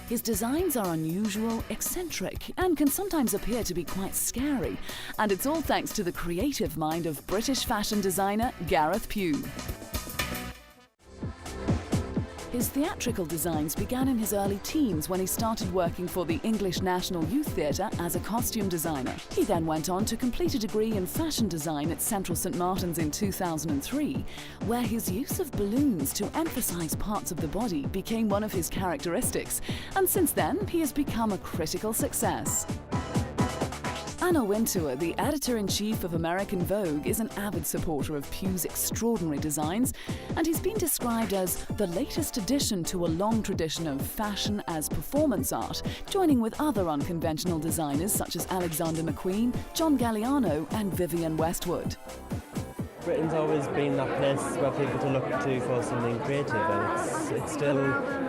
His designs are unusual, eccentric, and can sometimes appear to be quite scary. And it's all thanks to the creative mind of British fashion designer Gareth Pugh. His theatrical designs began in his early teens when he started working for the English National Youth Theatre as a costume designer. He then went on to complete a degree in fashion design at Central St Martin's in 2003, where his use of balloons to emphasise parts of the body became one of his characteristics, and since then he has become a critical success. Anna Wintour, the editor-in-chief of American Vogue, is an avid supporter of Pugh's extraordinary designs, and he's been described as the latest addition to a long tradition of fashion as performance art, joining with other unconventional designers such as Alexander McQueen, John Galliano and Vivienne Westwood. Britain's always been that place where people to look to for something creative, and it's still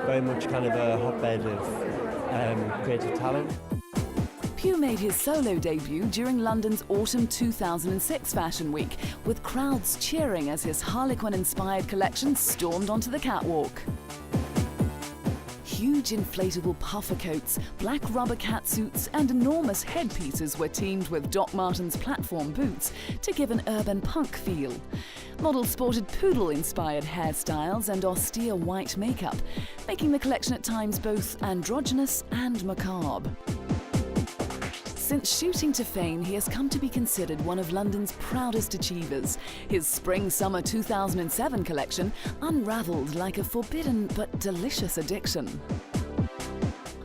very much kind of a hotbed of creative talent. Pugh made his solo debut during London's autumn 2006 Fashion Week, with crowds cheering as his Harlequin-inspired collection stormed onto the catwalk. Huge inflatable puffer coats, black rubber catsuits and enormous headpieces were teamed with Doc Martens platform boots to give an urban punk feel. Models sported poodle-inspired hairstyles and austere white makeup, making the collection at times both androgynous and macabre. Since shooting to fame, he has come to be considered one of London's proudest achievers. His Spring-Summer 2007 collection unravelled like a forbidden but delicious addiction.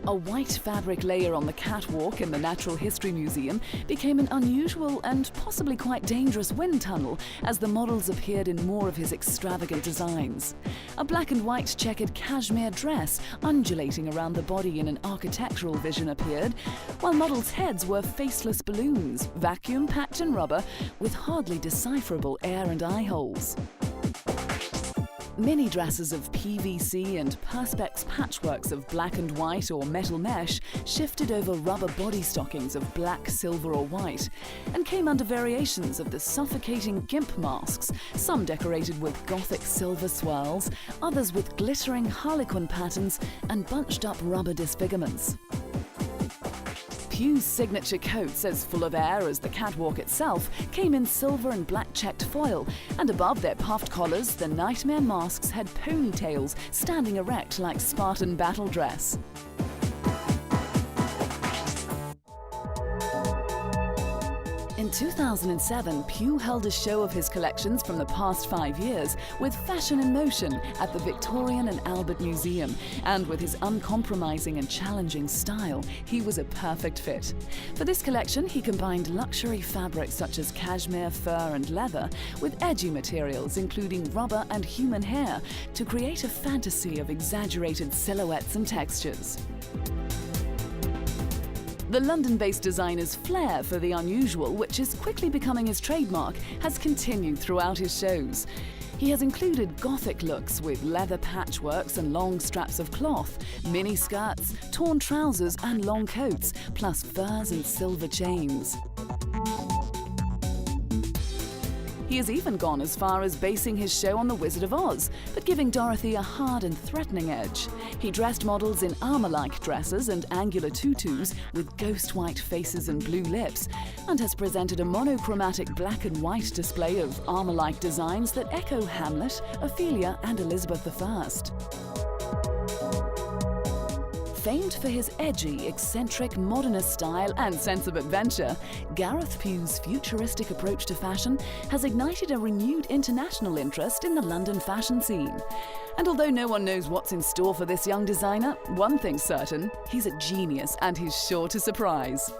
A white fabric layer on the catwalk in the Natural History Museum became an unusual and possibly quite dangerous wind tunnel as the models appeared in more of his extravagant designs. A black and white checkered cashmere dress undulating around the body in an architectural vision appeared, while models' heads were faceless balloons, vacuum-packed in rubber with hardly decipherable air and eye holes. Mini dresses of PVC and perspex patchworks of black and white or metal mesh shifted over rubber body stockings of black, silver or white, and came under variations of the suffocating gimp masks, some decorated with gothic silver swirls, others with glittering harlequin patterns and bunched up rubber disfigurements. Pugh's signature coats, as full of air as the catwalk itself, came in silver and black checked foil, and above their puffed collars, the nightmare masks had ponytails standing erect like Spartan battle dress. In 2007, Pugh held a show of his collections from the past 5 years with Fashion in Motion at the Victorian and Albert Museum, and with his uncompromising and challenging style, he was a perfect fit. For this collection, he combined luxury fabrics such as cashmere, fur and leather with edgy materials including rubber and human hair to create a fantasy of exaggerated silhouettes and textures. The London-based designer's flair for the unusual, which is quickly becoming his trademark, has continued throughout his shows. He has included gothic looks with leather patchworks and long straps of cloth, mini skirts, torn trousers and long coats, plus furs and silver chains. He has even gone as far as basing his show on The Wizard of Oz, but giving Dorothy a hard and threatening edge. He dressed models in armour-like dresses and angular tutus with ghost white faces and blue lips, and has presented a monochromatic black and white display of armour-like designs that echo Hamlet, Ophelia and Elizabeth I. Famed for his edgy, eccentric, modernist style and sense of adventure, Gareth Pugh's futuristic approach to fashion has ignited a renewed international interest in the London fashion scene. And although no one knows what's in store for this young designer, one thing's certain, he's a genius and he's sure to surprise.